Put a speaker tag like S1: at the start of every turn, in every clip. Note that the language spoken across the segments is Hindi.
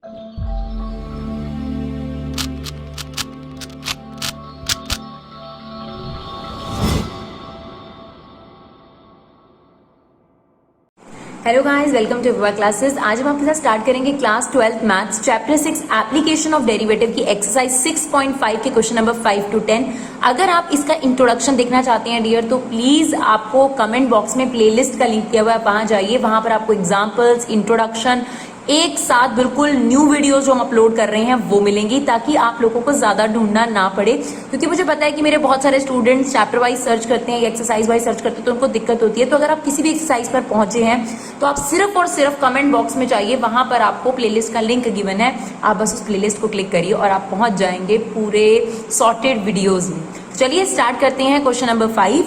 S1: हेलो गाइस, वेलकम टू विवा क्लासेस। आज हम आपके साथ स्टार्ट करेंगे class 12 maths chapter 6 application of derivative की एक्सरसाइज 6.5 के क्वेश्चन नंबर 5 to 10। अगर आप इसका इंट्रोडक्शन देखना चाहते हैं डियर, तो प्लीज आपको कमेंट बॉक्स में प्लेलिस्ट का लिंक दिया हुआ है, वहां जाइए। वहां पर आपको एग्जाम्पल्स, इंट्रोडक्शन एक साथ बिल्कुल न्यू वीडियोस जो हम अपलोड कर रहे हैं वो मिलेंगी, ताकि आप लोगों को ज्यादा ढूंढना ना पड़े। क्योंकि मुझे पता है कि मेरे बहुत सारे स्टूडेंट्स चैप्टर वाइज सर्च करते हैं या एक्सरसाइज वाइज सर्च करते हैं, तो उनको दिक्कत होती है। तो अगर आप किसी भी एक्सरसाइज पर पहुंचे हैं तो आप सिर्फ और सिर्फ कमेंट बॉक्स में जाइए, वहां पर आपको प्लेलिस्ट का लिंक गिवन है। आप बस उस प्लेलिस्ट को क्लिक करिए और आप पहुंच जाएंगे पूरे सॉर्टेड वीडियोज में। चलिए स्टार्ट करते हैं क्वेश्चन नंबर 5।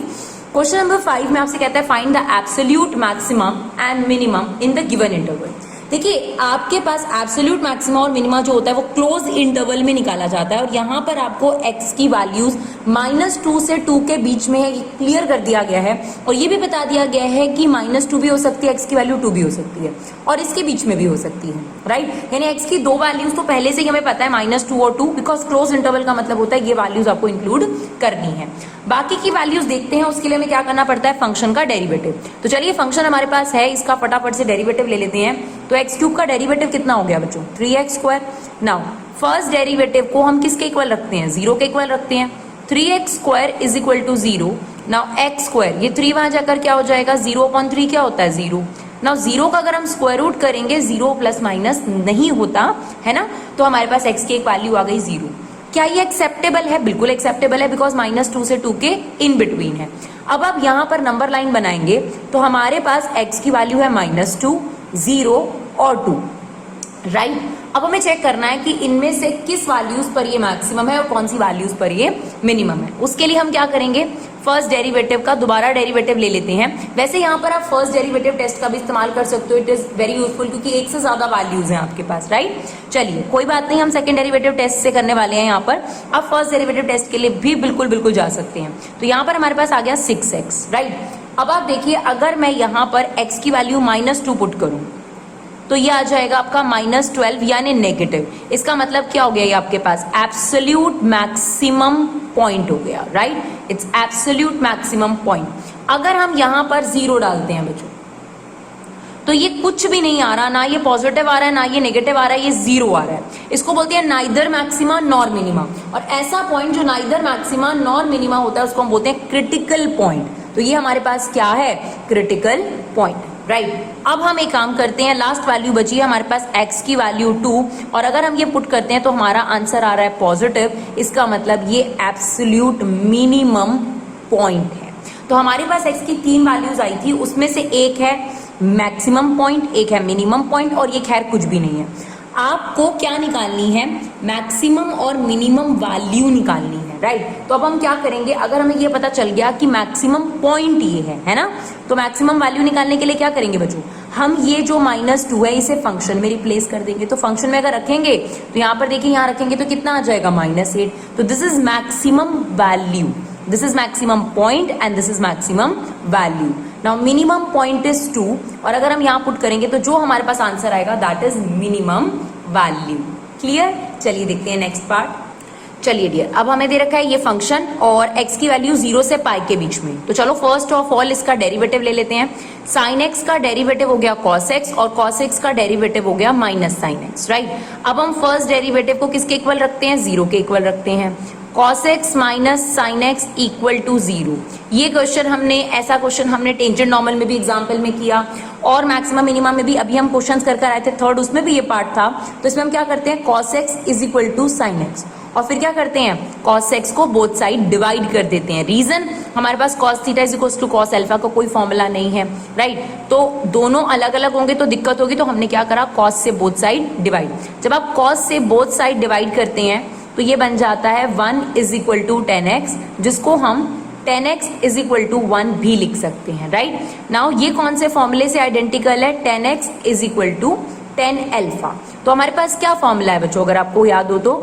S1: क्वेश्चन नंबर 5 में आपसे कहता है find the absolute maximum and minimum in the given interval. देखिए, आपके पास एब्सोल्यूट मैक्सिमा और मिनिमा जो होता है वो क्लोज इंटरवल में निकाला जाता है, और यहाँ पर आपको x की वैल्यूज -2 से 2 के बीच में है, ये क्लियर कर दिया गया है। और ये भी बता दिया गया है कि -2 भी हो सकती है, x की वैल्यू 2 भी हो सकती है, और इसके बीच में भी हो सकती है, राइट। यानी x की दो वैल्यूज तो पहले से ही हमें पता है, -2 और 2, बिकॉज क्लोज इंटरवल का मतलब होता है ये वैल्यूज आपको इंक्लूड करनी है। बाकी की वैल्यूज देखते हैं, उसके लिए हमें क्या करना पड़ता है, फंक्शन का डेरिवेटिव। तो चलिए फंक्शन हमारे पास है, इसका फटाफट से डेरिवेटिव ले लेते हैं। तो एक्स क्यूब का डेरिवेटिव कितना हो गया बच्चों, 3x²। नाउ फर्स्ट डेरिवेटिव को हम किसके इक्वल रखते हैं, 0 के इक्वल रखते हैं। 3x² is equal to 0। Now x², ये 3 वहां जाकर क्या हो जाएगा, 0/3 क्या होता है, 0। नाउ 0 का अगर हम स्क्वायर रूट करेंगे, 0 प्लस माइनस नहीं होता है ना, तो हमारे पास x की एक वैल्यू आ गई 0। क्या ये एक्सेप्टेबल है, बिल्कुल एक्सेप्टेबल है, बिकॉज -2 से 2 के इन बिटवीन है। अब आप यहां पर नंबर लाइन बनाएंगे तो हमारे पास x की वैल्यू है -2, 0 और 2, राइट। अब हमें चेक करना है कि इनमें से किस वैल्यूज पर ये मैक्सिमम है और कौन सी वैल्यूज पर ये मिनिमम है। उसके लिए हम क्या करेंगे, फर्स्ट डेरिवेटिव का दोबारा डेरिवेटिव ले लेते हैं। वैसे यहाँ पर आप फर्स्ट डेरिवेटिव टेस्ट का भी इस्तेमाल कर सकते हो, इट इज वेरी यूजफुल, क्योंकि एक से ज्यादा वैल्यूज हैं आपके पास, राइट। चलिए कोई बात नहीं, हम सेकंड डेरिवेटिव टेस्ट से करने वाले हैं यहाँ पर। अब फर्स्ट डेरिवेटिव टेस्ट के लिए भी बिल्कुल जा सकते हैं। तो यहाँ पर हमारे पास आ गया 6x, राइट। अब आप देखिए, अगर मैं यहाँ पर x की वैल्यू -2 पुट करूं तो ये आ जाएगा आपका -12, यानी नेगेटिव। इसका मतलब क्या हो गया, ये आपके पास एब्सोल्यूट मैक्सिमम पॉइंट हो गया, right. It's absolute maximum point. अगर हम यहां पर 0 डालते हैं बच्चों, तो ये कुछ भी नहीं आ रहा, ना ये पॉजिटिव आ रहा है ना ये नेगेटिव आ रहा है, ये 0 आ रहा है। इसको बोलते हैं नाइदर मैक्सिमा नॉर मिनिमा। और ऐसा पॉइंट जो नाइदर मैक्सिमा नॉर मिनिमा होता है उसको हम बोलते हैं क्रिटिकल पॉइंट। तो ये हमारे पास क्या है, क्रिटिकल पॉइंट, राइट। अब हम एक काम करते हैं, लास्ट वैल्यू बची है हमारे पास x की वैल्यू 2, और अगर हम ये पुट करते हैं तो हमारा आंसर आ रहा है पॉजिटिव। इसका मतलब ये एब्सोल्यूट मिनिमम पॉइंट है। तो हमारे पास x की 3 वैल्यूज आई थी, उसमें से एक है मैक्सिमम पॉइंट, एक है मिनिमम पॉइंट, और ये खैर कुछ भी नहीं है। आपको क्या निकालनी है, मैक्सिमम और मिनिमम वैल्यू निकालनी है, राइट। तो अब हम क्या करेंगे, अगर हमें ये पता चल गया कि मैक्सिमम पॉइंट ये है ना, तो मैक्सिमम वैल्यू निकालने के लिए क्या करेंगे बच्चों, हम ये जो -2 है इसे फंक्शन में रिप्लेस कर देंगे। तो फंक्शन में अगर रखेंगे तो यहाँ पर देखिए, यहाँ रखेंगे तो कितना आ जाएगा, -8। तो this is maximum value, this is maximum point and this is maximum value. Now minimum point is 2, और अगर हम यहाँ पुट करेंगे तो जो हमारे पास आंसर आएगा that is minimum value. Clear. चलिए देखते हैं नेक्स्ट पार्ट। चलिए डियर, अब हमें दे रखा है ये फंक्शन और x की वैल्यू 0 से पाई के बीच में। तो चलो फर्स्ट ऑफ ऑल इसका डेरिवेटिव ले लेते हैं। sin x का डेरिवेटिव हो गया cos x, और cos x का डेरिवेटिव हो गया -sin x, राइट। अब हम फर्स्ट डेरिवेटिव को किसके इक्वल रखते हैं, 0 के इक्वल रखते हैं। cos x minus sin x equal to 0। ये क्वेश्चन ऐसा क्वेश्चन हमने टेंजेंट नॉर्मल में भी एग्जाम्पल में किया, और मैक्सिमम मिनिमम में भी अभी हम क्वेश्चंस कर आए थे, थर्ड उसमें भी ये पार्ट था। तो इसमें हम क्या करते हैं, cos x is equal to sin x, और फिर क्या करते हैं, cos x को बोथ साइड डिवाइड कर देते हैं। रीजन, हमारे पास cos theta is equal to cos alpha का कोई फॉर्मूला नहीं है, राइट। तो दोनों अलग अलग होंगे तो दिक्कत होगी, तो हमने क्या करा, cos से बोथ साइड डिवाइड। जब आप cos से बोथ साइड डिवाइड करते हैं तो ये बन जाता है 1 इज इक्वल टू 10x, जिसको हम 10x इज इक्वल टू 1 भी लिख सकते हैं, राइट। नाउ ये कौन से फॉर्मूले से आइडेंटिकल है, 10x is equal to 10 alpha. तो हमारे पास क्या फॉर्मूला है बच्चों, अगर आपको याद हो तो,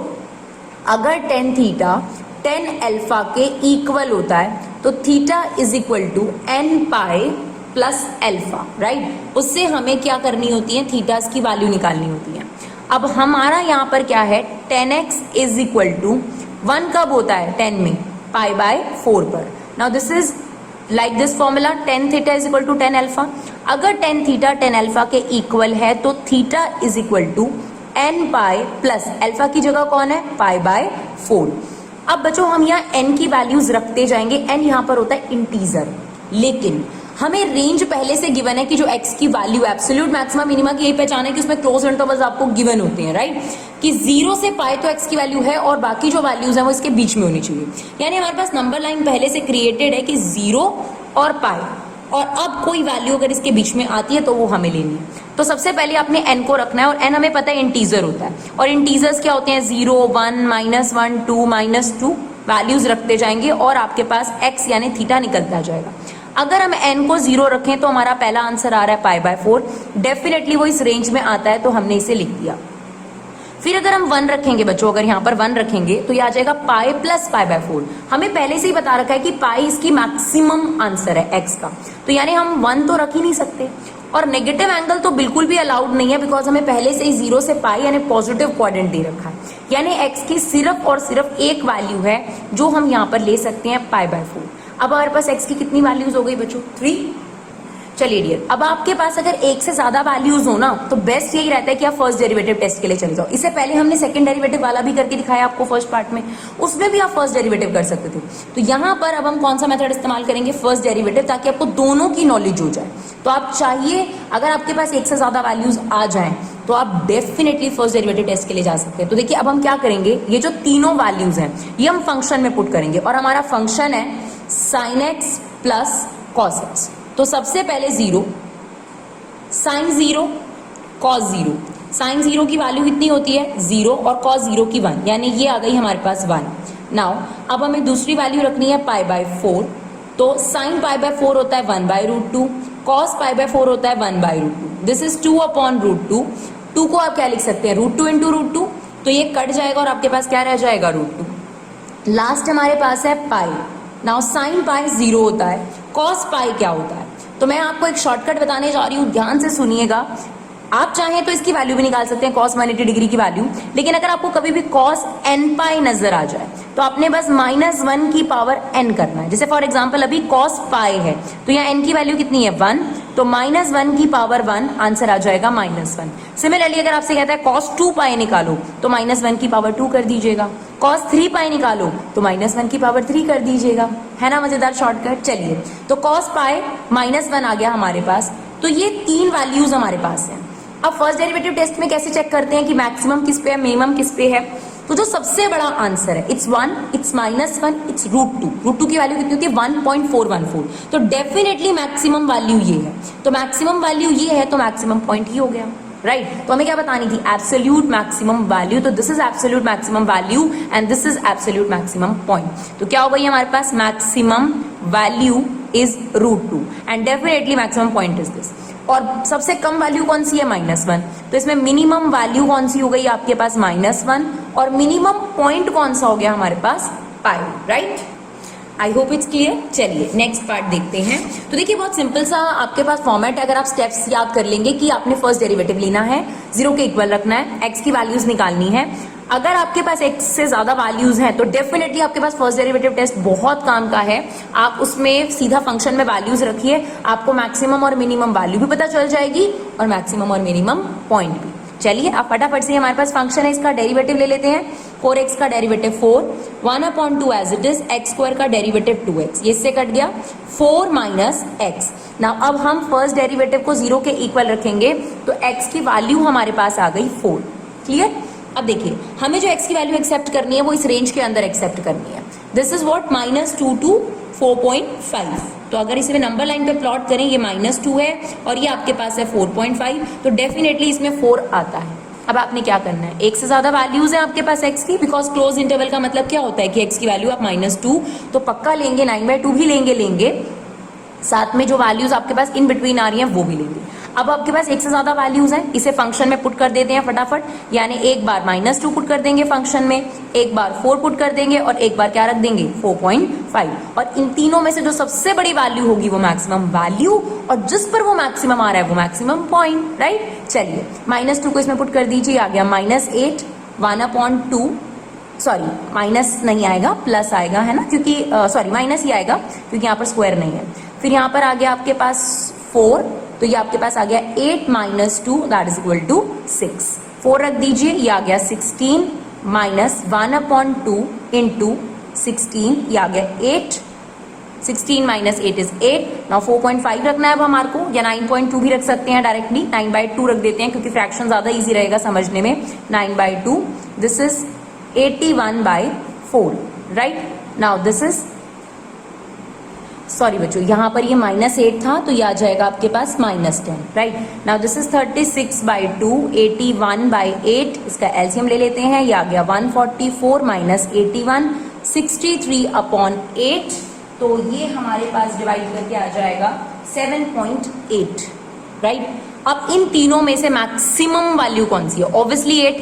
S1: अगर 10 थीटा 10 अल्फा के इक्वल होता है तो theta is equal to n pi plus alpha, right. उससे हमें क्या करनी होती है, थीटास की वैल्यू निकालनी होती है। अब हमारा यहाँ पर क्या है 10x इज इक्वल टू 1 कब होता है 10 में π/4 पर। Now this is like this formula tan theta is equal to tan alpha. अगर tan थीटा tan अल्फा के इक्वल है तो theta is equal to n pi plus alpha की जगह कौन है π/4। अब बच्चों हम यहाँ n की वैल्यूज रखते जाएंगे, n यहाँ पर होता है इंटीजर, लेकिन हमें रेंज पहले से गिवन है कि जो x की वैल्यू एब्सोल्यूट मैक्सिमा मिनिमा की यही पहचान है कि उसमें क्लोज इंटरवल्स आपको गिवन होते हैं, राइट, कि 0 से पाई तो x की वैल्यू है और बाकी जो वैल्यूज हैं वो इसके बीच में होनी चाहिए। यानी हमारे पास नंबर लाइन पहले से क्रिएटेड है कि 0 और पाई, और अब कोई वैल्यू अगर इसके बीच में आती है तो वो हमें लेनी है। तो सबसे पहले आपने n को रखना है, और n हमें पता है इंटीजर होता है, और इंटीजर्स क्या होते हैं 0, 1, -1, 2, -2 वैल्यूज रखते जाएंगे और आपके पास x यानी थीटा निकलता जाएगा। अगर हम n को 0 रखें तो हमारा पहला आंसर आ रहा है π/4, डेफिनेटली वो इस रेंज में आता है तो हमने इसे लिख दिया। फिर अगर हम 1 रखेंगे बच्चों, अगर यहाँ पर 1 रखेंगे तो ये आ जाएगा पाई प्लस π/4। हमें पहले से ही बता रखा है कि पाई इसकी मैक्सिमम आंसर है x का, तो यानी हम 1 तो रख ही नहीं सकते, और नेगेटिव एंगल तो बिल्कुल भी अलाउड नहीं है बिकॉज हमें पहले से ही 0 से पाई यानी पॉजिटिव क्वाड्रेंट दे रखा है। यानी x की सिर्फ और सिर्फ एक वैल्यू है जो हम यहाँ पर ले सकते हैं π/4। अब हमारे पास x की कितनी वैल्यूज हो गई बच्चों 3। चलिए डियर, अब आपके पास अगर एक से ज्यादा वैल्यूज हो ना तो बेस्ट यही रहता है कि आप फर्स्ट डेरिवेटिव टेस्ट के लिए चले जाओ। इससे पहले हमने सेकंड डेरिवेटिव वाला भी करके दिखाया आपको फर्स्ट पार्ट में, उसमें भी आप फर्स्ट डेरिवेटिव कर सकते थे। तो यहाँ पर अब हम कौन सा मेथड इस्तेमाल करेंगे फर्स्ट डेरिवेटिव, ताकि आपको दोनों की नॉलेज हो जाए। तो आप चाहिए अगर आपके पास एक से ज्यादा वैल्यूज आ जाए तो आप डेफिनेटली फर्स्ट डेरिवेटिव टेस्ट के लिए जा सकते हैं। तो देखिए अब हम क्या करेंगे, ये जो तीनों वैल्यूज हैं ये हम फंक्शन में पुट करेंगे, और हमारा फंक्शन है sin x plus cos x। तो सबसे पहले 0, sin 0, cos 0। sin 0 की वैल्यू कितनी होती है 0 और cos 0 की 1, यानी ये आ गई हमारे पास 1। नाउ अब हमें दूसरी वैल्यू रखनी है π/4, तो sin π/4 होता है 1/√2, cos π/4 होता है 1/√2। This is 2/√2। 2 को आप क्या लिख सकते हैं √2 × √2, तो ये कट जाएगा और आपके पास क्या रह जाएगा √2। लास्ट हमारे पास है पाई। नाउ sin पाई 0 होता है, cos पाई क्या होता है, तो मैं आपको एक शॉर्टकट बताने जा रही हूँ, ध्यान से सुनिएगा। आप चाहें तो इसकी वैल्यू भी निकाल सकते हैं cos 180 डिग्री की वैल्यू, लेकिन अगर आपको कभी भी cos n पाई नजर आ जाए तो आपने बस -1 की पावर n करना है। जैसे फॉर एग्जांपल अभी cos पाई है तो यहाँ n की वैल्यू कितनी है 1, तो -1 की पावर 1 आंसर आ जाएगा -1। सिमिलरली अगर आपसे कहता है cos 2 पाई निकालो तो -1 की पावर 2 कर दीजिएगा, cos 3 पाई निकालो तो -1 की पावर 3 कर दीजिएगा। है ना मजेदार शॉर्टकट। चलिए तो cos पाई -1 आ गया हमारे पास, तो ये तीन वैल्यूज हमारे पास हैं। अब फर्स्ट डेरिवेटिव टेस्ट में कैसे चेक करते हैं कि मैक्सिमम किस पे है मिनिमम किस पे है, तो जो सबसे बड़ा आंसर है इट्स 1, इट्स -1, इट्स √2। √2 की वैल्यू कितनी होती है 1.414, तो डेफिनेटली मैक्सिमम वैल्यू ये है। तो मैक्सिमम वैल्यू ये है तो मैक्सिमम पॉइंट ही हो गया, राइट। तो हमें क्या बतानी थी एब्सोल्यूट मैक्सिमम वैल्यू, तो this is absolute maximum value and this is absolute maximum point. तो क्या हो गई हमारे पास maximum value is √2 and definitely maximum point is this. और सबसे कम वैल्यू कौन सी है -1, तो इसमें मिनिमम वैल्यू कौन सी हो गई आपके पास -1, और मिनिमम पॉइंट कौन सा हो गया हमारे पास pi, right. I hope it's clear. चलिए नेक्स्ट पार्ट देखते हैं। तो देखिए बहुत सिंपल सा आपके पास फॉर्मेट है, अगर आप स्टेप्स याद कर लेंगे कि आपने फर्स्ट डेरिवेटिव लेना है, 0 के इक्वल रखना है, x की वैल्यूज निकालनी है। अगर आपके पास x से ज्यादा वैल्यूज हैं तो डेफिनेटली आपके पास फर्स्ट डेरिवेटिव टेस्ट बहुत काम का है। आप उसमें सीधा फंक्शन में वैल्यूज रखिए, आपको मैक्सिमम और मिनिमम वैल्यू भी पता चल जाएगी और मैक्सिमम और मिनिमम पॉइंट भी। चलिए अब फटाफट से हमारे पास फंक्शन है, इसका डेरिवेटिव ले लेते हैं। 4x का derivative 4, 1/2 as it is, x² का डेरिवेटिव 2x, ये इससे कट गया 4 - x। नाउ अब हम फर्स्ट डेरिवेटिव को 0 के इक्वल रखेंगे तो x की वैल्यू हमारे पास आ गई 4। क्लियर। अब देखिए हमें जो x की वैल्यू एक्सेप्ट करनी है वो इस रेंज के अंदर एक्सेप्ट करनी है। This is what -2 to 4.5। तो अगर इसे नंबर लाइन पे प्लॉट करें, ये -2 है और ये आपके पास है 4.5, तो डेफिनेटली इसमें 4 आता है। अब आपने क्या करना है, एक से ज्यादा वैल्यूज है आपके पास x की, बिकॉज क्लोज इंटरवल का मतलब क्या होता है कि x की वैल्यू आप -2 तो पक्का लेंगे, 9/2 भी लेंगे, साथ में जो वैल्यूज आपके पास इन बिटवीन आ रही हैं वो भी लेंगे। अब आपके पास एक से ज्यादा वैल्यूज हैं, इसे फंक्शन में पुट कर देते हैं फटाफट। यानी एक बार -2 पुट कर देंगे फंक्शन में, एक बार 4 पुट कर देंगे और एक बार क्या रख देंगे 4.5 6.5 और इन तीनों में से जो सबसे बड़ी वैल्यू होगी वो मैक्सिमम वैल्यू और जिस पर वो मैक्सिमम आ रहा है वो मैक्सिमम पॉइंट, राइट। चलिए -2 को इसमें पुट कर दीजिए, आ गया -8 1/2, सॉरी माइनस नहीं आएगा प्लस आएगा, है ना, क्योंकि सॉरी माइनस ही आएगा क्योंकि यहाँ पर स्क्वायर नहीं है। फिर यहाँ पर आ गया आपके पास 4, तो ये आपके पास आ गया 8 - 2 दैट इज इक्वल टू 6। 4 रख दीजिए, ये आ गया 16 - 1/2 इंटू 16, ये आ गया 8। 16 - 8 इज 8। नाउ 4.5 रखना है अब हमारे को, या 9.2 भी रख सकते हैं डायरेक्टली, 9/2 रख देते हैं क्योंकि फ्रैक्शन ज्यादा इजी रहेगा समझने में। 9/2 this is 81/4, right. Now this is, sorry बच्चों यहाँ पर ये -8 था तो ये आ जाएगा आपके पास -10, राइट। नाउ दिस इज 36/2, 81/8, इसका एलसीएम ले लेते हैं, ये आ गया 144 - 81, 63/8, तो ये हमारे पास डिवाइड करके आ जाएगा 7.8, राइट। अब इन तीनों में से मैक्सिमम वैल्यू कौन सी है? Obviously 8,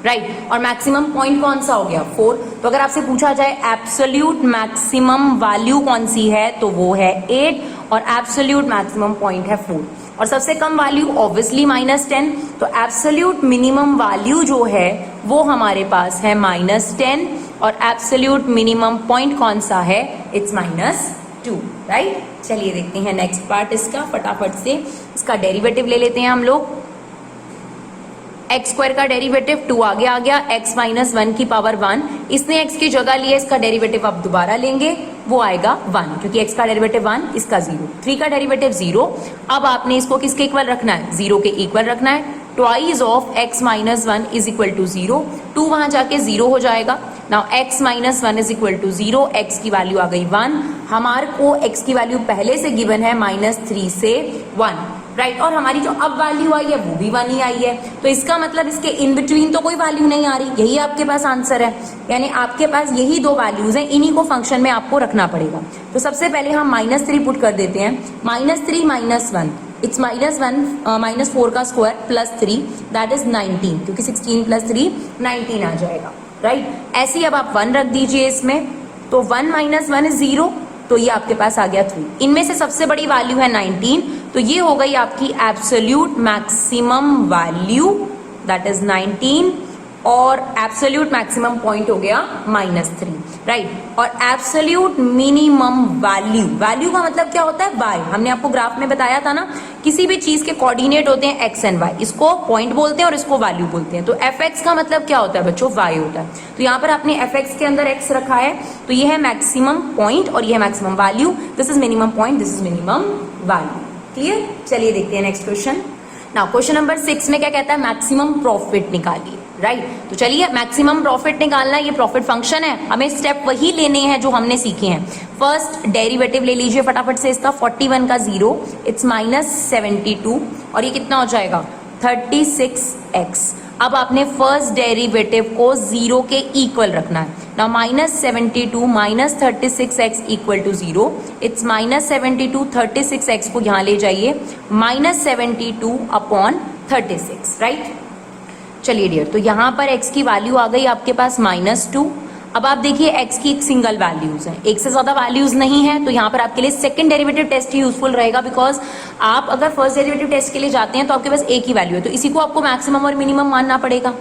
S1: right. और मैक्सिमम पॉइंट कौन सा हो गया? 4। तो अगर आपसे पूछा जाए एब्सोल्यूट मैक्सिमम वैल्यू कौन सी है तो वो है 8 और एब्सोल्यूट मैक्सिमम पॉइंट है 4। और सबसे कम वैल्यू ऑब्वियसली -10, तो एब्सोल्यूट मिनिमम वैल्यू जो है वो हमारे पास है -10 और एब्सोल्यूट मिनिमम पॉइंट कौन सा है? It's -2, right. चलिए देखते हैं नेक्स्ट पार्ट इसका फटाफट से। इसका डेरिवेटिव ले लेते हैं हम लोग। x² का डेरिवेटिव 2 आगे आ गया, x - 1 की पावर 1, इसने x की जगह लिया, इसका डेरिवेटिव आप दोबारा लेंगे वो आएगा 1 क्योंकि x का डेरिवेटिव 1, इसका 0। 3 का डेरिवेटिव 0। अब आपने इसको किसके इक्वल रखना है? 0 के इक्वल रखना है। Twice of x - 1 is equal to 0, 2 वहां जाके 0 हो जाएगा। Now x - 1 is equal to 0, x की वैल्यू आ गई 1। हमारे को x की वैल्यू पहले से गिवन है -3 से 1, राइट। और हमारी जो अब वैल्यू आई है वो भी 1 ही आई है, तो इसका मतलब इसके इन बिटवीन तो कोई वैल्यू नहीं आ रही, यही आपके पास आंसर है। यानी आपके पास यही दो वैल्यूज हैं, इन्हीं को फंक्शन में आपको रखना पड़ेगा। तो सबसे पहले हम -3 पुट कर देते हैं। -3 - 1 इट्स -1 -4 का स्क्वायर प्लस 3 दैट इज 19 क्योंकि 16 + 3 19 आ जाएगा, राइट। ऐसे ही अब आप 1 रख दीजिए इसमें, तो 1 - 1 इज 0, तो ये आपके पास आ गया 3। इनमें से सबसे बड़ी वैल्यू है 19, तो ये हो गई आपकी absolute maximum value that is 19 और एब्सोल्यूट मैक्सिमम पॉइंट हो गया -3, राइट। और एब्सोल्यूट मिनिमम वैल्यू, वैल्यू का मतलब क्या होता है? y। हमने आपको ग्राफ में बताया था ना, किसी भी चीज के कोऑर्डिनेट होते हैं x एंड y, इसको पॉइंट बोलते हैं और इसको वैल्यू बोलते हैं। तो fx का मतलब क्या होता है बच्चों? y होता है। तो यहाँ पर आपने fx के अंदर x रखा है, तो ये है मैक्सिमम पॉइंट और ये है maximum value. This is minimum point, this is minimum value. Clear? चलिए देखते हैं next question. Now question number 6 में क्या कहता है? मैक्सिमम प्रॉफिट निकालिए, राइट। तो चलिए मैक्सिमम प्रॉफिट निकालना है, ये प्रॉफिट फंक्शन है, हमें स्टेप वही लेने हैं जो हमने सीखे हैं। फर्स्ट डेरिवेटिव ले लीजिए फटाफट से इसका, 41 का 0 इट्स -72 और ये कितना हो जाएगा? 36x। अब आपने फर्स्ट डेरिवेटिव को 0 के इक्वल रखना है। Now -72 - 36x equal to 0, it's -72 36x को यहाँ ले जाइए, -72/36, राइट। चलिए डियर, तो यहाँ पर x की वैल्यू आ गई आपके पास -2। अब आप देखिए x की एक सिंगल वैल्यूज है, एक से ज्यादा वैल्यूज नहीं है, तो यहाँ पर आपके लिए सेकंड डेरिवेटिव टेस्ट ही यूजफुल रहेगा। बिकॉज आप अगर फर्स्ट डेरिवेटिव टेस्ट के लिए जाते हैं तो आपके पास एक ही वैल्यू है, तो इसी को आपको मैक्सिमम और मिनिमम मानना पड़ेगा।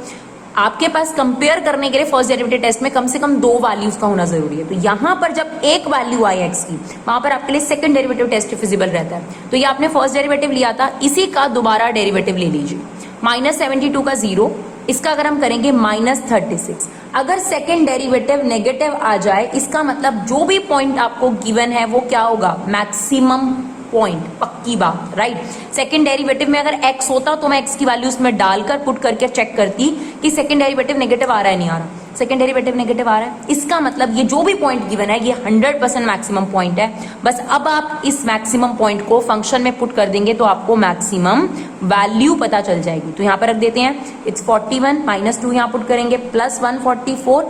S1: आपके पास कंपेयर करने के लिए फर्स्ट डेरिवेटिव टेस्ट में कम से कम 2 वैल्यूज का होना जरूरी है। तो यहाँ पर जब एक वैल्यू आई x की, वहां पर आपके लिए सेकंड डेरिवेटिव टेस्ट फिजिबल रहता है। तो ये आपने फर्स्ट डेरिवेटिव लिया था, इसी का दोबारा डेरिवेटिव ले लीजिए। -72 का 0, इसका अगर हम करेंगे -36। अगर सेकंड डेरिवेटिव नेगेटिव आ जाए, इसका मतलब जो भी पॉइंट आपको गिवन है वो क्या होगा? मैक्सिमम पॉइंट, पक्की बात, राइट। सेकंड डेरिवेटिव में अगर x होता तो मैं x की वैल्यू उसमें डालकर पुट करके चेक करती कि सेकंड डेरिवेटिव नेगेटिव आ रहा है नहीं आ रहा। सेकंड डेरिवेटिव नेगेटिव आ रहा है, इसका मतलब ये जो भी पॉइंट गिवन है ये 100% मैक्सिमम पॉइंट है। बस अब आप इस मैक्सिमम पॉइंट को फंक्शन में पुट कर देंगे तो आपको मैक्सिमम वैल्यू पता चल जाएगी। तो यहाँ पर रख देते हैं, इट्स 41 -2 यहाँ पुट करेंगे प्लस 144,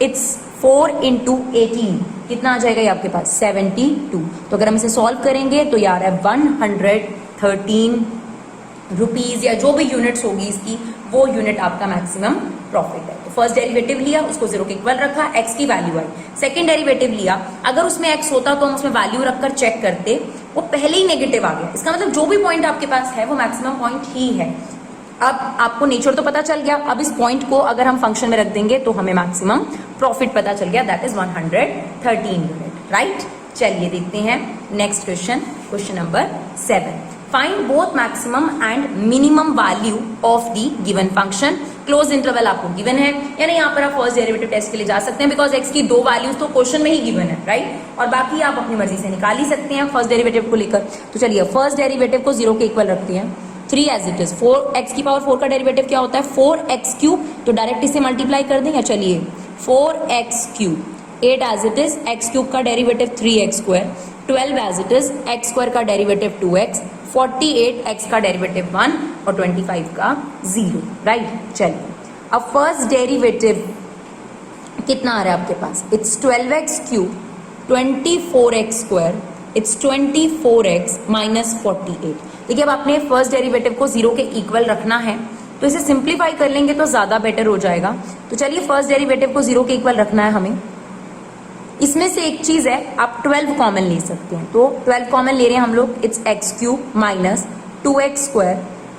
S1: इट्स 4 × 18 कितना आ जाएगा ये आपके पास? 72। तो अगर हम इसे सॉल्व करेंगे तो यार है 113 रुपीज या जो भी यूनिट्स होगी इसकी, वो यूनिट आपका मैक्सिमम प्रॉफिट है। तो फर्स्ट डेरिवेटिव लिया, उसको 0 के इक्वल रखा, x की वैल्यू आई। सेकंड डेरिवेटिव लिया, अगर उसमें x होता तो हम उसमें वैल्यू रखकर चेक करते, वो पहले ही नेगेटिव आ गया। इसका मतलब जो भी पॉइंट आपके पास है वो मैक्सिमम पॉइंट ही है। अब आपको नेचर तो पता चल गया, अब इस पॉइंट को अगर हम फंक्शन में रख देंगे तो हमें मैक्सिमम प्रॉफिट पता चल गया, दैट इज 113 यूनिट, राइट। चलिए देखते हैं next question, question number 7। Find both maximum and minimum value of the given function. Close interval आपको गिवन है, यानी यहाँ पर आप फर्स्ट डेरिवेटिव टेस्ट के लिए जा सकते हैं, बिकॉज x की 2 वैल्यूज तो क्वेश्चन में ही गिवन है, राइट। और बाकी आप अपनी मर्जी से निकाल ही सकते हैं फर्स्ट डेरिवेटिव को लेकर। तो चलिए फर्स्ट डेरिवेटिव को 0 के इक्वल रखते हैं, 3 एज इट इज। 4x की पावर 4 का डेरिवेटिव क्या होता है, 4x क्यूब, तो डायरेक्ट इसे मल्टीप्लाई कर दें। चलिए 4x cube, 8 as it is, x cube का derivative 3x square, 12 as it is, x square का डेरिवेटिव 2x, 48 x का डेरिवेटिव 1 और 25 का 0, राइट। चलिए अब फर्स्ट डेरिवेटिव कितना आ रहा है आपके पास, it's 12x cube, 24x square, it's 24x minus 48। देखिए अब आपने फर्स्ट डेरिवेटिव को 0 के इक्वल रखना है, तो इसे सिंप्लीफाई कर लेंगे तो ज्यादा बेटर हो जाएगा। तो चलिए फर्स्ट डेरिवेटिव को 0 के इक्वल रखना है हमें। इसमें से एक चीज है, आप 12 कॉमन ले सकते हैं, तो 12 कॉमन ले रहे हैं हम लोग, it's x cube minus 2x square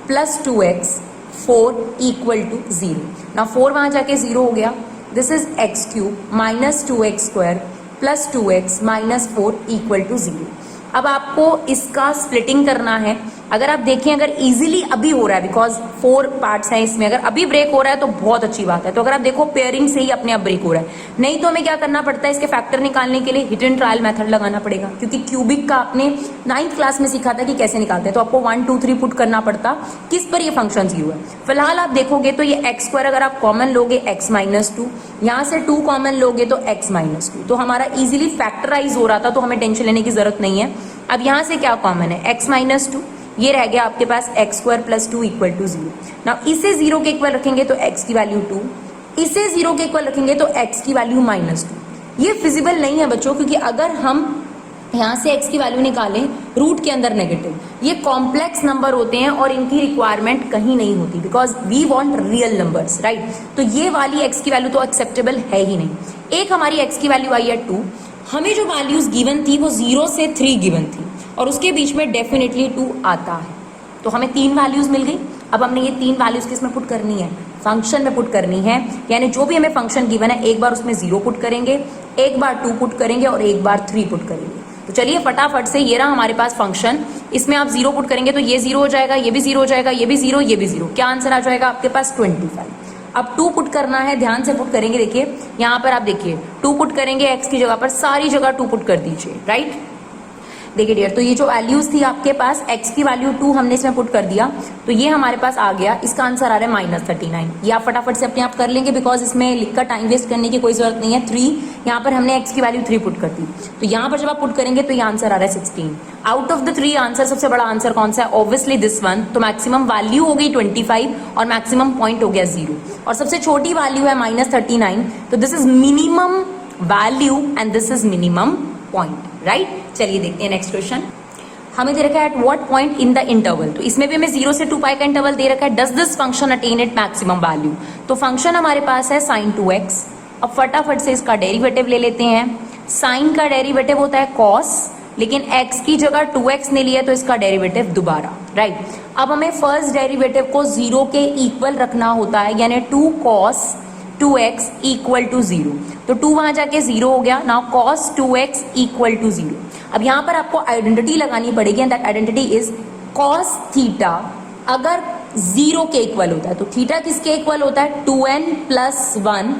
S1: plus 2x 4 equal to 0। ना 4 वहां जाके 0 हो गया, this is x cube minus 2x square plus 2x minus 4 equal to 0। अब आपको इसका स्प्लिटिंग करना है। अगर आप देखें, अगर इजीली अभी हो रहा है, बिकॉज 4 पार्ट्स हैं इसमें, अगर अभी ब्रेक हो रहा है तो बहुत अच्छी बात है। तो अगर आप देखो पेयरिंग से ही अपने आप ब्रेक हो रहा है, नहीं तो हमें क्या करना पड़ता है, इसके फैक्टर निकालने के लिए हिट एंड ट्रायल मेथड लगाना पड़ेगा, क्योंकि क्यूबिक का आपने 9th क्लास में सीखा था कि कैसे निकालते हैं। तो आपको 1 2 3 पुट करना पड़ता, किस पर ये फंक्शन 0 है। फिलहाल आप देखोगे तो ये x स्क्वायर अगर आप कॉमन लोगे x माइनस 2, यहाँ से 2 कॉमन लोगे तो x माइनस 2, तो हमारा इजिली फैक्टराइज हो रहा था, तो हमें टेंशन लेने की जरूरत नहीं है। अब यहाँ से क्या कॉमन है, x माइनस 2, ये रह गया आपके पास x square plus 2 equal to 0। Now इसे 0 के इक्वल रखेंगे तो x की वैल्यू 2, इसे 0 के इक्वल रखेंगे तो x की वैल्यू माइनस 2। ये फिजिबल नहीं है बच्चों, क्योंकि अगर हम यहाँ से x की वैल्यू निकालें रूट के अंदर नेगेटिव, ये कॉम्प्लेक्स नंबर होते हैं और इनकी रिक्वायरमेंट कहीं नहीं होती, because we want real numbers, right. तो ये वाली x की वैल्यू तो एक्सेप्टेबल है ही नहीं। एक हमारी x की वैल्यू आई है 2, हमें जो वैल्यूज गिवन थी वो 0 से 3 गिवन थी, और उसके बीच में डेफिनेटली 2 आता है, तो हमें 3 वैल्यूज मिल गई। अब हमने ये 3 वैल्यूज किसमें पुट करनी है, फंक्शन में पुट करनी है। यानी जो भी हमें फंक्शन गिवन है, एक बार उसमें 0 पुट करेंगे, एक बार 2 पुट करेंगे और एक बार 3 पुट करेंगे। तो चलिए फटाफट से, ये रहा हमारे पास फंक्शन, इसमें आप 0 पुट करेंगे तो ये 0 हो जाएगा, ये भी 0 हो जाएगा, ये भी 0, ये भी 0। क्या आंसर आ जाएगा आपके पास, 25। अब 2 पुट करना है, ध्यान से पुट करेंगे। देखिए यहाँ पर आप देखिए 2 पुट करेंगे, x की जगह पर सारी जगह 2 पुट कर दीजिए, राइट। देखिए डियर, तो ये जो वैल्यूज थी आपके पास, x की वैल्यू 2 हमने इसमें पुट कर दिया, तो ये हमारे पास आ गया। इसका आंसर आ रहा है माइनस 39। ये आप फटाफट से अपने आप कर लेंगे, बिकॉज इसमें लिखकर टाइम वेस्ट करने की कोई जरूरत नहीं है। 3 यहाँ पर हमने x की वैल्यू 3 पुट कर दी, तो यहाँ पर जब आप पुट करेंगे तो ये आंसर आ रहा है 16। आउट ऑफ द 3 आंसर सबसे बड़ा आंसर कौन सा है, ऑब्वियसली दिस वन। तो मैक्सिमम वैल्यू हो गई 25 और मैक्सिमम पॉइंट हो गया 0, और सबसे छोटी वैल्यू है माइनस 39। तो this is minimum value and this is minimum point, right. चलिए देखते हैं नेक्स्ट क्वेश्चन। हमें दे रखा है at what point in the interval, तो इसमें भी हमें 0 से 2 पाई का इंटरवल दे रखा है। Does this function attain it maximum value, तो फंक्शन हमारे पास है sin 2x। अब फटाफट से इसका डेरिवेटिव ले लेते हैं। साइन का डेरिवेटिव होता है cos, लेकिन x की जगह 2x ने लिया तो इसका डेरिवेटिव दोबारा, राइट। अब हमें फर्स्ट डेरिवेटिव को 0 के इक्वल रखना होता है, यानी 2 cos 2x इक्वल टू 0, तो 2 वहां जाके 0 हो गया। Now cos 2x equal to 0। अब यहां पर आपको आइडेंटिटी लगानी पड़ेगी, and that identity is cos theta अगर 0 के इक्वल होता है, तो थीटा किसके इक्वल होता है, 2n प्लस 1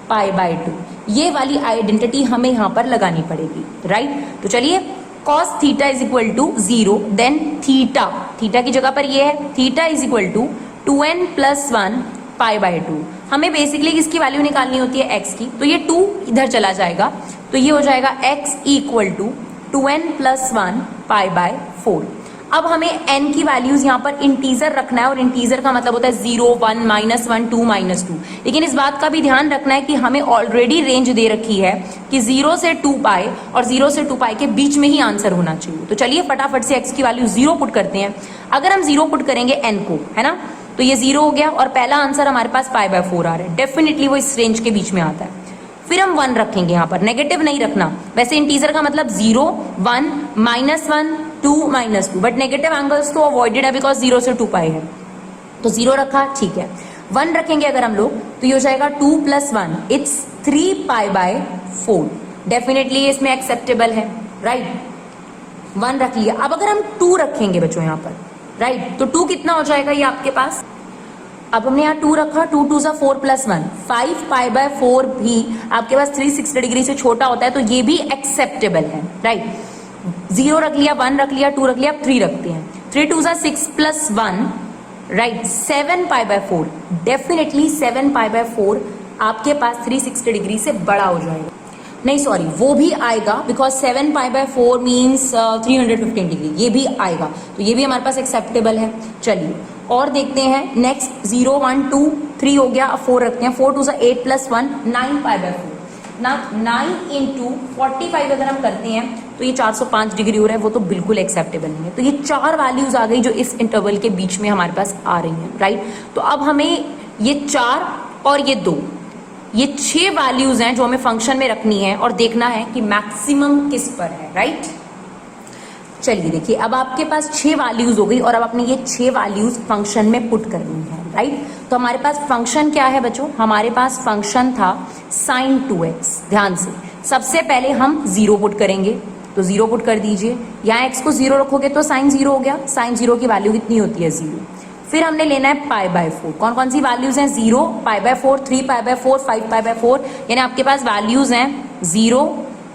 S1: पाई बाय 2। ये वाली आइडेंटिटी हमें यहां पर लगानी पड़ेगी, राइट। तो चलिए cos theta is equal to 0, then theta की जगह पर ये है, theta is equal to 2n plus 1 pi by 2। हमें बेसिकली किसकी वैल्यू निकालनी होती है, x की, तो ये 2 इधर चला जाएगा, तो ये हो जाएगा x equal to 2n plus 1 pi by 4। अब हमें n की वैल्यूज यहाँ पर इंटीजर रखना है, और इंटीजर का मतलब होता है 0 1 -1 2 -2। लेकिन इस बात का भी ध्यान रखना है कि हमें ऑलरेडी रेंज दे रखी है कि 0 से 2 पाई और 0 से 2 पाई के बीच में ही आंसर होना चाहिए। तो चलिए फटाफट से x की वैल्यू 0 पुट करते हैं। अगर हम 0 पुट करेंगे n को, है ना, तो ये 0 हो गया और पहला आंसर हमारे पास पाई बाय 4 आ रहा है, डेफिनेटली वो इस रेंज के बीच में आता है। फिर हम 1 रखेंगे यहाँ पर, नेगेटिव नहीं रखना, वैसे इंटीजर का मतलब 0 1 -1 2 -2, बट नेगेटिव एंगल्स तो अवॉइडेड है बिकॉज 0 से 2 पाई है, तो 0 रखा, ठीक है। 1 रखेंगे अगर हम लोग तो ये हो जाएगा 2 + 1 इट्स 3 पाई बाय 4, डेफिनेटली इसमें एक्सेप्टेबल है, राइट। 1 रख लिया। अब अगर हम 2 रखेंगे बच्चों यहाँ पर, राइट, तो 2 कितना हो जाएगा ये आपके पास, अब हमने यहाँ 2 रखा, 2 2 = 4 + 1 5 पाई बाय 4 भी आपके पास 360 डिग्री से छोटा होता है, तो ये भी एक्सेप्टेबल है, राइट। 0 रख लिया, 1 रख लिया, 2 रख लिया, 3 रखते हैं, 3 2 = 6 + 1, right, 7 pi by 4, definitely 7 pi by 4 आपके पास 360 डिग्री से बड़ा हो जाएगा, नहीं सॉरी वो भी आएगा because 7 pi by 4 means 315 degree, ये भी आएगा, तो ये भी हमारे पास एक्सेप्टेबल है। चलिए और देखते हैं नेक्स्ट, 0 1 2 3 हो गया, अब 4 रखते हैं, 4 2 = 8 + 1 9 पाई बाय 4 ना, 9 × 45 अगर हम करते हैं तो ये 405 डिग्री हो रहा है, वो तो बिल्कुल एक्सेप्टेबल नहीं है। तो ये 4 वैल्यूज आ गई जो इस इंटरवल के बीच में हमारे पास आ रही हैं, राइट। तो अब हमें ये 4 और ये 2, ये 6 वैल्यूज हैं जो हमें फंक्शन में रखनी है और देखना है कि मैक्सिमम किस पर है, राइट। चलिए देखिए, अब आपके पास 6 वैल्यूज हो गई और अब आपने ये 6 वैल्यूज फंक्शन में पुट करनी है, राइट। तो हमारे पास फंक्शन क्या है बच्चों, हमारे पास फंक्शन था sin 2x, ध्यान से सबसे पहले हम 0 पुट करेंगे, तो 0 पुट कर दीजिए, यहाँ x को 0 रखोगे तो sin 0 हो गया, sin 0 की वैल्यू कितनी होती है 0। फिर हमने लेना है पाई बाय 4, कौन कौन सी वैल्यूज हैं, 0 पाई by 4 3 pi by 4 5 pi by 4, यानी आपके पास वैल्यूज हैं 0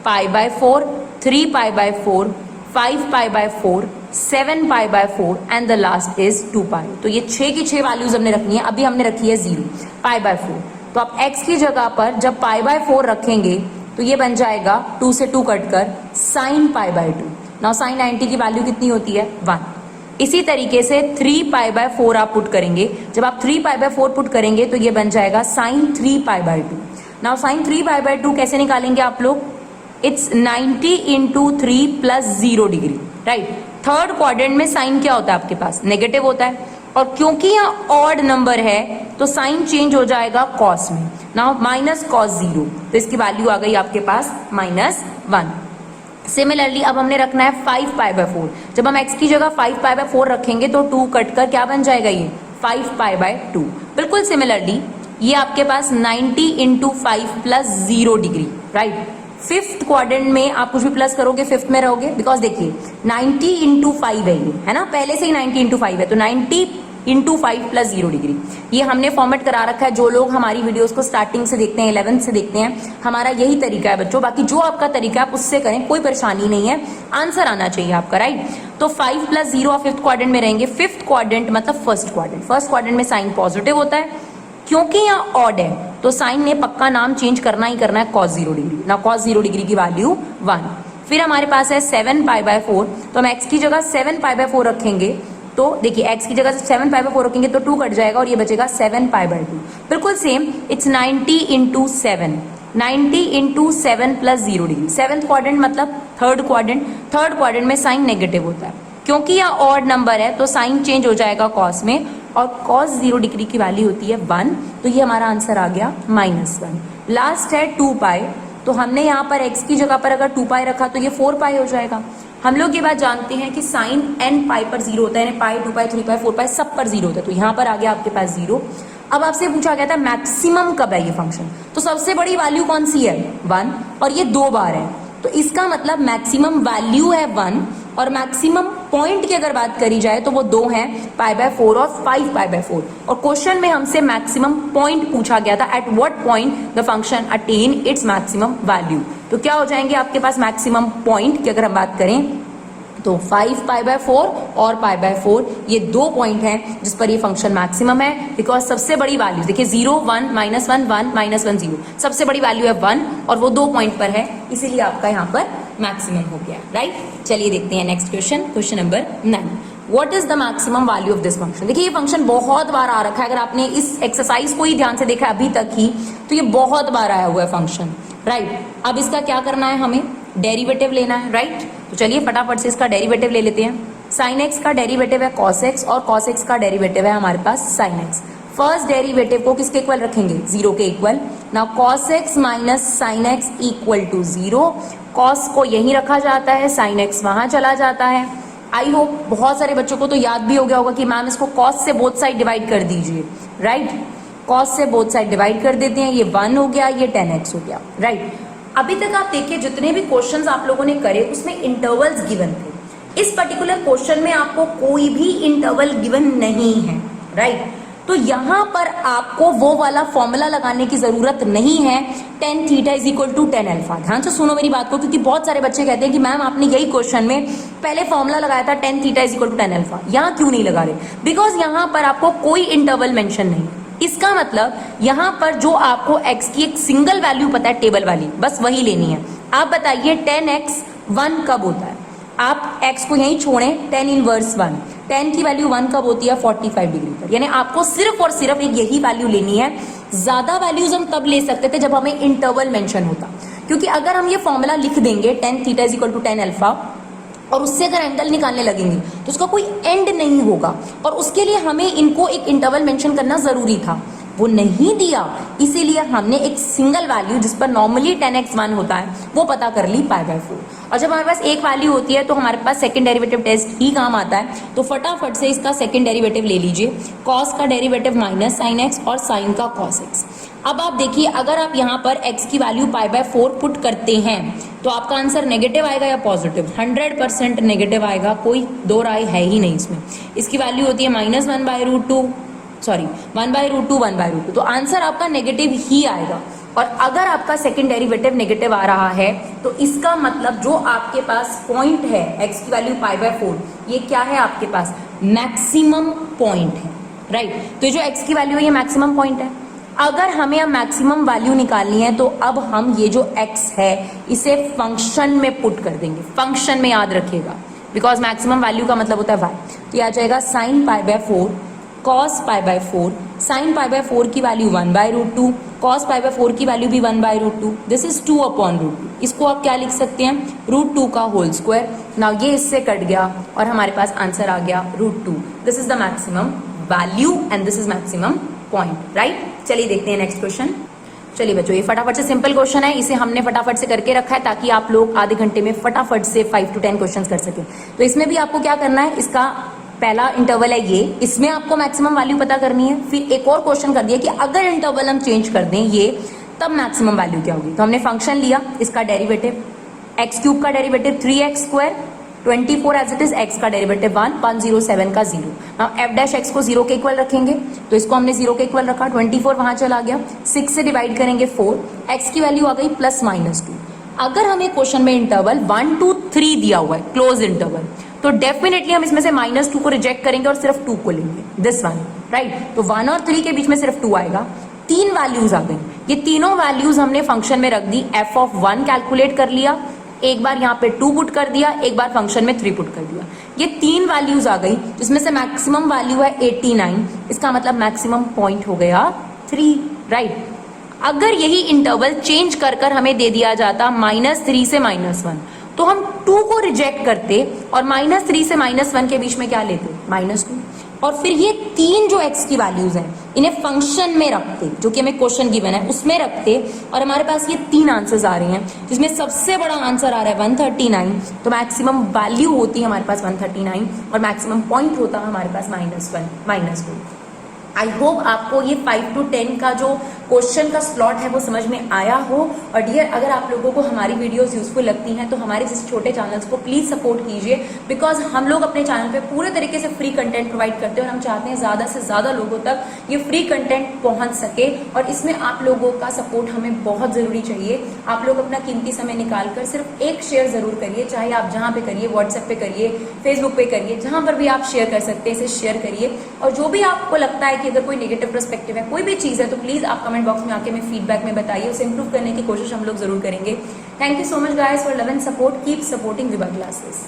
S1: पाई by 4 3 pi by 4 5 pi by 4 7 pi by 4 and the last is 2 पाई। तो ये 6 की 6 वैल्यूज हमने रखनी है, अभी हमने रखी है 0 पाई बाय 4, तो आप x की जगह पर जब पाई बाय 4 रखेंगे तो ये बन जाएगा 2 से 2 कटकर sin pi by 2, now sin 90 की वैल्यू कितनी होती है 1। इसी तरीके से 3 पाई बाय 4 आप पुट करेंगे, जब आप 3 पाई बाय 4 पुट करेंगे तो ये बन जाएगा sin 3 pi by 2। Now sin 3 pi by 2 कैसे निकालेंगे आप लोग, it's 90 × 3 + 0 degree, right. Third quadrant में साइन क्या होता है आपके पास, नेगेटिव होता है, और क्योंकि यहाँ ऑड नंबर है तो साइन चेंज हो जाएगा कॉस में, नाउ -cos 0, तो इसकी वैल्यू आ गई आपके पास -1। सिमिलरली अब हमने रखना है 5 पाई बाय 4, जब हम x की जगह 5 पाई बाय 4 रखेंगे तो 2 कटकर क्या बन जाएगा ये 5 पाई बाय 2। बिल्कुल सिमिलरली ये आपके पास 90 × 5 + 0 डिग्री, राइट। फिफ्थ क्वाड्रेंट में आप कुछ भी प्लस करोगे फिफ्थ में रहोगे, बिकॉज देखिए 90 × 5 है ये, है ना, पहले से ही 90 × 5 है, तो 90 × 5 + 0 डिग्री ये हमने फॉर्मेट करा रखा है। जो लोग हमारी वीडियोस को स्टार्टिंग से देखते हैं 11th से देखते हैं, हमारा यही तरीका है बच्चों, बाकी जो आपका तरीका है आप उससे करें, कोई परेशानी नहीं है, आंसर आना चाहिए आपका, राइट। तो 5 + 0 आप फिफ्थ क्वाड्रेंट में रहेंगे, फिफ्थ क्वाड्रेंट मतलब फर्स्ट क्वाड्रेंट में साइन पॉजिटिव होता है, क्योंकि यहाँ ऑड है तो साइन ने पक्का नाम चेंज करना ही करना है cos 0 डिग्री, ना cos 0 डिग्री की वैल्यू 1। फिर हमारे पास है 7 पाई बाय 4, तो हम x की जगह 7 पाई बाय 4 रखेंगे, तो देखिए x की जगह 7 पाई बाय 4 रखेंगे तो 2 कट जाएगा और ये बचेगा 7 पाई बाय 2। बिल्कुल same, it's 90 × 7, 90 × 7 + 0 degree. Seventh quadrant मतलब थर्ड क्वाड्रेंट में साइन नेगेटिव होता है, क्योंकि यह ऑड नंबर है तो साइन चेंज हो जाएगा कॉस में, और cos 0 डिग्री की वैल्यू होती है 1, तो ये हमारा आंसर आ गया -1। लास्ट है 2 पाई, तो हमने यहाँ पर x की जगह पर अगर 2 पाई रखा तो ये 4 पाई हो जाएगा। हम लोग ये बात जानते हैं कि साइन n पाई पर 0 होता है, यानी पाई 2 पाई 3 पाई 4 पाई सब पर 0 होता है, तो यहाँ पर आ गया आपके पास 0। अब आपसे पूछा गया था मैक्सिमम कब है ये फंक्शन, तो सबसे बड़ी वैल्यू कौन सी है 1, और ये 2 बार है, तो इसका मतलब मैक्सिमम वैल्यू है 1, और मैक्सिमम पॉइंट की अगर बात करी जाए तो वो 2 हैं, पाई बाय 4 और 5 पाई बाय 4। और क्वेश्चन में हमसे मैक्सिमम पॉइंट पूछा गया था, at what point the function attain its maximum value. तो क्या हो जाएंगे आपके पास मैक्सिमम पॉइंट की अगर हम बात करें तो 5 पाई बाय 4 और पाई बाय 4, ये 2 पॉइंट हैं जिस पर ये फंक्शन मैक्सिमम है, बिकॉज सबसे बड़ी वैल्यू देखिए 0 1 -1 1 -1 0, सबसे बड़ी वैल्यू है 1 और वो 2 पॉइंट पर है, इसीलिए आपका यहाँ पर मैक्सिमम हो गया, राइट। चलिए देखते हैं next question number 9, what is the maximum value of this function. देखिए ये फंक्शन बहुत बार आ रखा है, अगर आपने इस एक्सरसाइज को ही ध्यान से देखा अभी तक ही तो ये बहुत बार आया हुआ है फंक्शन, राइट। अब इसका क्या करना है, हमें डेरिवेटिव लेना है, राइट। तो चलिए फटाफट से इसका डेरिवेटिव ले लेते हैं। साइन एक्स का डेरिवेटिव है कॉस एक्स और कॉस एक्स का डेरिवेटिव है हमारे पास साइन एक्स। फर्स्ट डेरिवेटिव को किसके इक्वल रखेंगे, जीरो के equal. Now cos x minus sine x equal to zero. Cos को यहीं रखा जाता है, साइन एक्स वहां चला जाता है। आई होप बहुत सारे बच्चों को तो याद भी हो गया होगा कि मैम इसको कॉस से बोथ साइड डिवाइड कर दीजिए, राइट। कॉस से बोथ साइड डिवाइड कर देते हैं, ये 1 हो गया, ये 10x हो गया, राइट। अभी तक आप देखिए जितने भी क्वेश्चंस आप लोगों ने करे उसमें इंटरवल्स गिवन थे। इस पर्टिकुलर क्वेश्चन में आपको कोई भी इंटरवल गिवन नहीं है, राइट। तो यहां पर आपको वो वाला फॉर्मूला लगाने की जरूरत नहीं है, tan theta is equal to tan alpha. ध्यान से सुनो मेरी बात को, क्योंकि बहुत सारे बच्चे कहते हैं कि मैम आपने यही क्वेश्चन में पहले फॉर्मूला लगाया था tan theta is equal to tan alpha, यहां क्यों नहीं लगा रहे? बिकॉज यहां पर आपको कोई इंटरवल मेंशन नहीं। इसका मतलब यहां पर जो आपको x की एक सिंगल वैल्यू पता है टेबल वाली, बस वही लेनी है। आप बताइए tan x 1 कब होता है? आप x को यहीं छोड़ें, tan इनवर्स 1, tan की वैल्यू 1 कब होती है? 45 डिग्री पर। यानी आपको सिर्फ और सिर्फ एक यही वैल्यू लेनी है। ज्यादा वैल्यूज हम तब ले सकते थे जब हमें इंटरवल मेंशन होता, क्योंकि अगर हम ये फॉर्मूला लिख देंगे tan theta is equal to tan alpha और उससे अगर एंगल निकालने लगेंगे तो उसका कोई एंड नहीं होगा, और उसके लिए हमें इनको एक इंटरवल मेंशन करना जरूरी था, वो नहीं दिया। इसीलिए हमने एक सिंगल वैल्यू जिस पर नॉर्मली tan x 1 होता है वो पता कर ली π/4। और जब हमारे पास एक वैल्यू होती है तो हमारे पास सेकंड डेरिवेटिव टेस्ट ही काम आता है। तो फटाफट से इसका सेकंड डेरिवेटिव ले लीजिए, कॉस का डेरिवेटिव माइनस साइन एक्स और साइन का कॉस एक्स। अब आप देखिए अगर आप यहाँ पर x की वैल्यू π/4 पुट करते हैं तो आपका आंसर नेगेटिव आएगा या पॉजिटिव? 100% नेगेटिव आएगा, कोई दो राय है ही नहीं इसमें। इसकी वैल्यू होती है माइनस 1/√2, सॉरी 1/√2 1/√2, तो आंसर आपका नेगेटिव ही आएगा। और अगर आपका सेकंड डेरिवेटिव नेगेटिव आ रहा है तो इसका मतलब जो आपके पास पॉइंट है x की वैल्यू π/4, ये क्या है आपके पास? मैक्सिमम पॉइंट है, राइट। तो जो x की वैल्यू है ये मैक्सिमम पॉइंट है। अगर हमें अब मैक्सिमम वैल्यू निकालनी है तो अब हम ये जो x है इसे फंक्शन में पुट कर देंगे। फंक्शन में याद रखिएगा, बिकॉज मैक्सिमम वैल्यू का मतलब होता है y। तो ये आ जाएगा साइन π/4 cos π/4, साइन π/4 की वैल्यू 1/√2, cos π/4 की वैल्यू भी 1/√2, दिस इज 2/√2। इसको आप क्या लिख सकते हैं? √2 का होल स्क्वायर। नाउ ये इससे कट गया और हमारे पास आंसर आ गया √2। This is the maximum value and this is maximum point, right. चलिए देखते हैं नेक्स्ट क्वेश्चन। चलिए बच्चों, ये फटाफट से सिंपल क्वेश्चन है, इसे हमने फटाफट से करके रखा है ताकि आप लोग आधे घंटे में फटाफट से 5 to 10 क्वेश्चन कर सकें। तो इसमें भी आपको क्या करना है, इसका पहला इंटरवल है ये, इसमें आपको मैक्सिमम वैल्यू पता करनी है। फिर एक और क्वेश्चन कर दिया कि अगर इंटरवल हम चेंज कर दें ये, तब मैक्सिमम वैल्यू क्या होगी। तो हमने फंक्शन लिया, इसका डेरिवेटिव x³ का derivative 3x², 24 as it is, x का डेरिवेटिव 1, 107 का 0। नाउ f' को 0 के इक्वल रखेंगे, तो इसको हमने 0 के इक्वल रखा, 24 वहां चला गया, 6 से डिवाइड करेंगे 4, x की वैल्यू आ गई +-2। अगर हमें क्वेश्चन में इंटरवल 1 to 3 दिया हुआ है, क्लोज इंटरवल, तो डेफिनेटली हम इसमें से -2 को रिजेक्ट करेंगे और सिर्फ 2 को लेंगे, दिस वन, राइट। तो 1 और 3 के बीच में सिर्फ 2 आएगा। 3 वैल्यूज आ गई, ये तीनों वैल्यूज हमने फंक्शन में रख दी। f(1) कैलकुलेट कर लिया, एक बार यहाँ पे 2 पुट कर दिया, एक बार फंक्शन में 3 पुट कर दिया। ये 3 वैल्यूज आ गई जिसमें से मैक्सिमम वैल्यू है 89, इसका मतलब मैक्सिमम पॉइंट हो गया 3, राइट। अगर यही इंटरवल चेंज कर कर हमें दे दिया जाता -3 से -1, तो हम 2 को रिजेक्ट करते और -3 से -1 के बीच में क्या लेते? -2। और फिर ये 3 जो x की वैल्यूज हैं इन्हें फंक्शन में रखते, जो कि हमें क्वेश्चन गिवन है उसमें रखते, और हमारे पास ये 3 आंसर्स आ रहे हैं जिसमें सबसे बड़ा आंसर आ रहा है 139। तो मैक्सिमम वैल्यू होती है हमारे पास 139 और मैक्सिमम पॉइंट होता है हमारे पास -2। आई होप आपको ये 5 to 10 का जो क्वेश्चन का स्लॉट है वो समझ में आया हो। और डियर, अगर आप लोगों को हमारी वीडियोस यूजफुल लगती हैं तो हमारे जैसे छोटे चैनल्स को प्लीज सपोर्ट कीजिए, बिकॉज हम लोग अपने चैनल पे पूरे तरीके से फ्री कंटेंट प्रोवाइड करते हैं और हम चाहते हैं ज्यादा से ज्यादा लोगों तक ये फ्री कंटेंट पहुंच सके, और इसमें आप लोगों का सपोर्ट हमें बहुत जरूरी चाहिए। आप लोग अपना कीमती समय निकाल कर सिर्फ एक शेयर जरूर करिए, चाहे आप जहाँ पे करिए, व्हाट्सएप पे करिए, फेसबुक पे करिए, जहां पर भी आप शेयर कर सकते हैं इसे शेयर करिए। और जो भी आपको लगता है कि अगर कोई नेगेटिव पर्सपेक्टिव है, कोई भी चीज है, तो प्लीज आप कमेंट बॉक्स में आके हमें फीडबैक में बताइए, उसे इंप्रूव करने की कोशिश हम लोग जरूर करेंगे। Thank you so much guys for love and support, keep supporting Vibha classes.